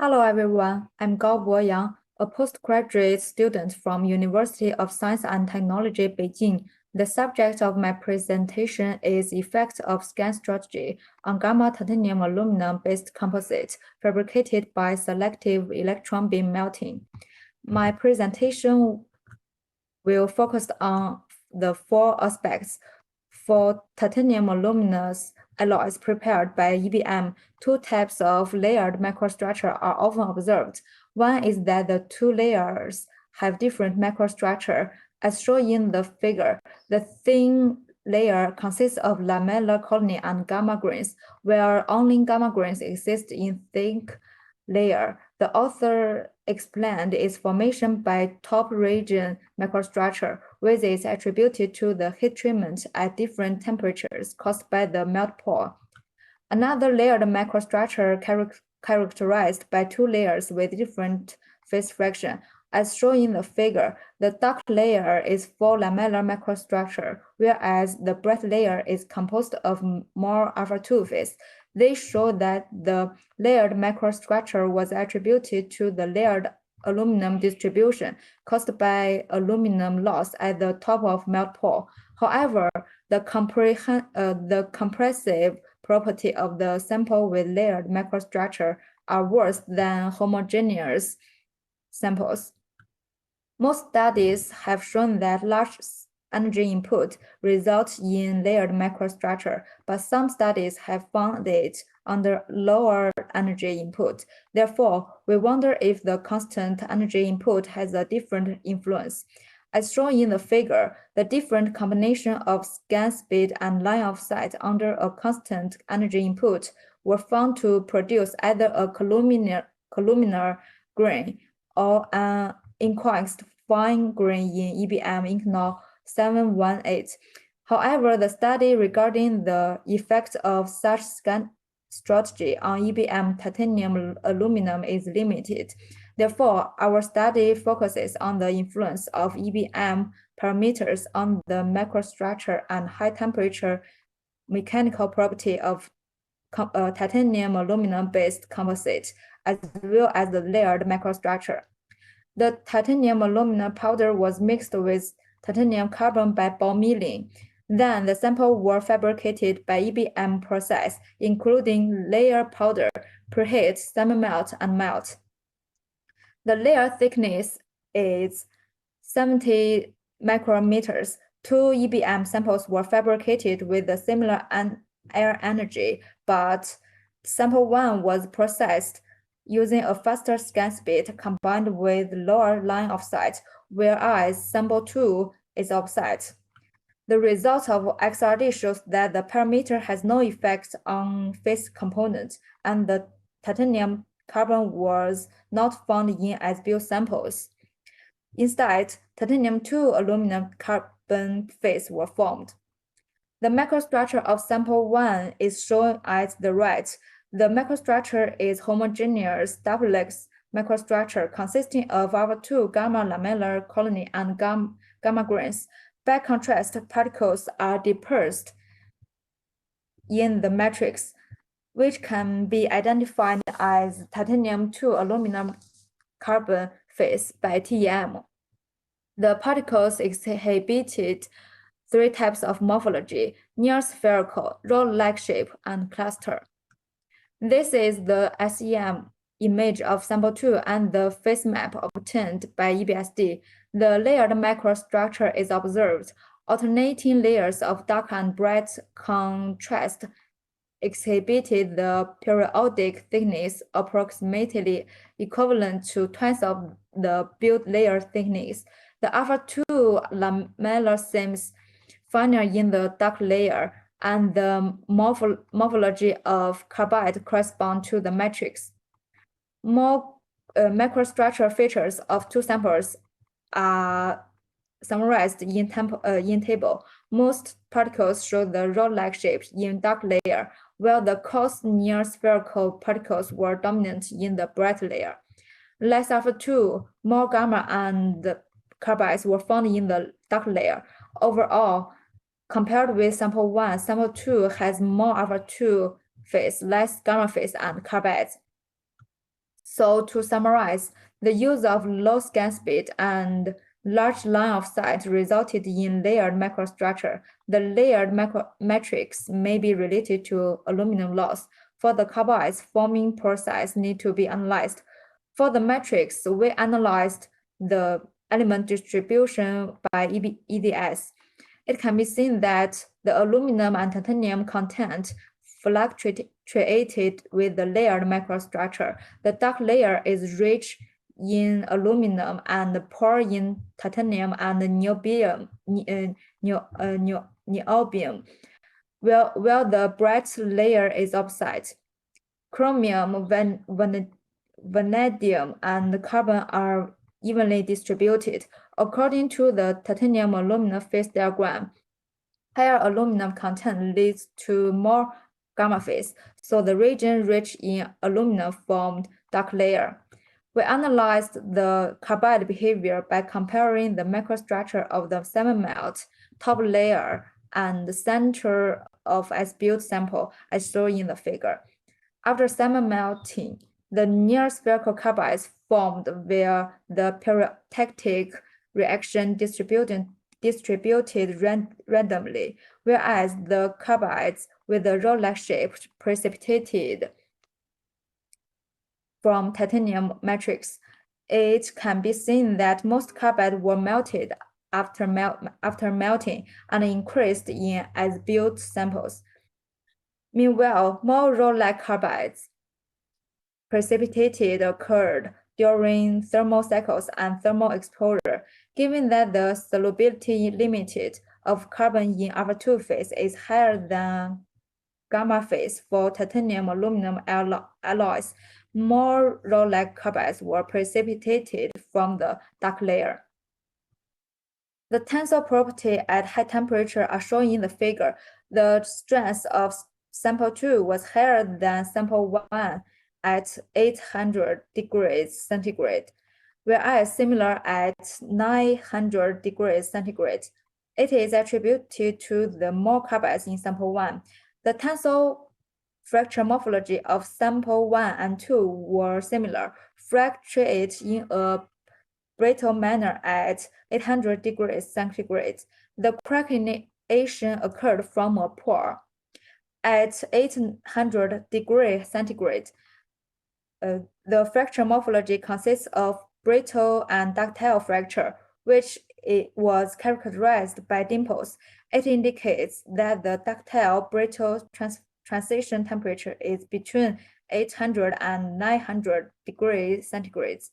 Hello everyone, I'm Boyang Gao, a postgraduate student from University of Science and Technology, Beijing. The subject of my presentation is effect of scan strategy on gamma titanium aluminum-based composite fabricated by selective electron beam melting. My presentation will focus on the four aspects. For titanium aluminous alloys prepared by EBM, two types of layered microstructure are often observed. One is that the two layers have different microstructure. As shown in the figure, the thin layer consists of lamellar colony and gamma grains, where only gamma grains exist in thick layer. The author explained its formation by top region microstructure, which is attributed to the heat treatment at different temperatures caused by the melt pool. Another layered microstructure characterized by two layers with different phase fraction. As shown in the figure, the dark layer is full lamellar microstructure, whereas the bright layer is composed of more alpha-2 phase. They show that the layered microstructure was attributed to the layered aluminum distribution caused by aluminum loss at the top of melt pool. However, the compressive property of the sample with layered microstructure are worse than homogeneous samples. Most studies have shown that large energy input results in layered microstructure, but some studies have found it under lower energy input. Therefore, we wonder if the constant energy input has a different influence. As shown in the figure, the different combination of scan speed and line of sight under a constant energy input were found to produce either a columnar grain or an incoixed fine grain in EBM Inconel 718. However, the study regarding the effect of such scan strategy on EBM titanium aluminum is limited. Therefore, our study focuses on the influence of EBM parameters on the microstructure and high temperature mechanical property of titanium aluminum-based composite, as well as the layered microstructure. The titanium aluminum powder was mixed with titanium carbon by ball milling. Then the sample were fabricated by EBM process, including layer powder, preheat, semi-melt, and melt. The layer thickness is 70 micrometers. Two EBM samples were fabricated with a similar air energy, but sample 1 was processed using a faster scan speed combined with lower line of sight, whereas sample 2 is offset. The result of XRD shows that the parameter has no effect on phase component, and the titanium carbon was not found in as-built samples. Instead, titanium-2 aluminum carbon phase were formed. The microstructure of sample 1 is shown at the right. The microstructure is homogeneous doublex microstructure consisting of our two gamma lamellar colony and gamma grains. By contrast, particles are dispersed in the matrix, which can be identified as titanium-2 aluminum carbon phase by TEM. The particles exhibited three types of morphology: near spherical, rod-like shape, and cluster. This is the SEM image of sample 2 and the phase map obtained by EBSD. The layered microstructure is observed. Alternating layers of dark and bright contrast exhibited the periodic thickness approximately equivalent to twice of the build layer thickness. The alpha-2 lamellar seams finer in the dark layer, and the morphology of carbide correspond to the matrix. More microstructure features of two samples are summarized in table. Most particles show the rod-like shapes in dark layer, while the coarse near spherical particles were dominant in the bright layer. Less alpha-2, more gamma and carbides were found in the dark layer. Overall, compared with sample 1, sample 2 has more alpha-2 phase, less gamma phase, and carbides. So to summarize, the use of low scan speed and large line of sight resulted in layered microstructure. The layered matrix may be related to aluminum loss. For the carbides, forming process need to be analyzed. For the matrix, we analyzed the element distribution by EDS. It can be seen that the aluminum and titanium content fluctuated with the layered microstructure. The dark layer is rich in aluminum and poor in titanium and niobium, while the bright layer is opposite. Chromium, vanadium, and carbon are evenly distributed. According to the titanium aluminum phase diagram, higher aluminum content leads to more gamma phase, so the region rich in aluminum formed dark layer. We analyzed the carbide behavior by comparing the microstructure of the semi-melt, top layer, and the center of as-built sample as shown in the figure. After semi-melting, the near-spherical carbides formed where the peritectic reaction distributed randomly, whereas the carbides with the rod-like shape precipitated from titanium matrix. It can be seen that most carbides were melted after melting and increased in as-built samples. Meanwhile, more rod-like carbides precipitated occurred during thermal cycles and thermal exposure. Given that the solubility limit of carbon in alpha-2 phase is higher than gamma phase for titanium aluminum alloys, more rod-like carbides were precipitated from the dark layer. The tensile property at high temperature are shown in the figure. The strength of sample 2 was higher than sample 1 at 800 degrees centigrade, whereas similar at 900 degrees centigrade. It is attributed to the more carbides in sample 1. The tensile fracture morphology of sample 1 and 2 were similar, fractured in a brittle manner at 800 degrees centigrade. The crackination occurred from a pore. At 800 degrees centigrade, the fracture morphology consists of brittle and ductile fracture, which was characterized by dimples. It indicates that the ductile brittle transition temperature is between 800 and 900 degrees centigrade.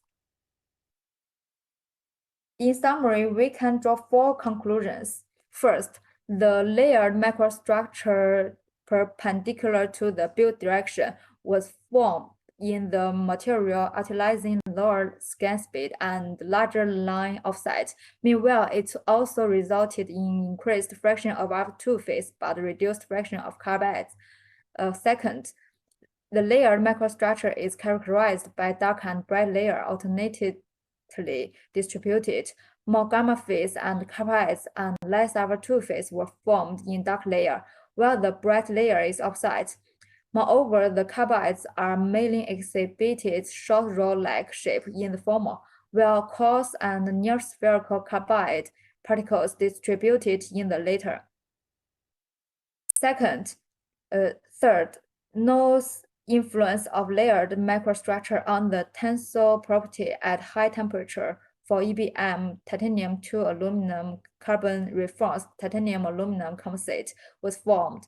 In summary, we can draw 4 conclusions. First, the layered microstructure perpendicular to the build direction was formed in the material utilizing lower scan speed and larger line of sight. Meanwhile, it also resulted in increased fraction of alpha-2 phase but reduced fraction of carbides. Second, the layered microstructure is characterized by dark and bright layer alternately distributed. More gamma phase and carbides and less alpha-2 phase were formed in dark layer, while the bright layer is opposite. Moreover, the carbides are mainly exhibited short rod-like shape in the former, while coarse and near-spherical carbide particles distributed in the latter. Third, no influence of layered microstructure on the tensile property at high temperature for EBM titanium 2 aluminum carbon reinforced titanium aluminum composite was found,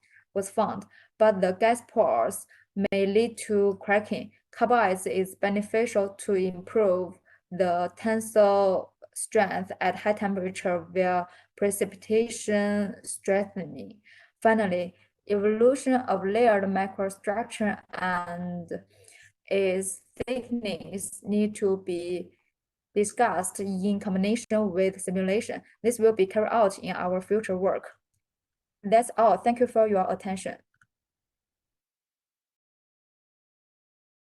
but the gas pores may lead to cracking. Carbides is beneficial to improve the tensile strength at high temperature via precipitation strengthening. Finally, evolution of layered microstructure and its thickness need to be discussed in combination with simulation. This will be carried out in our future work. That's all. Thank you for your attention.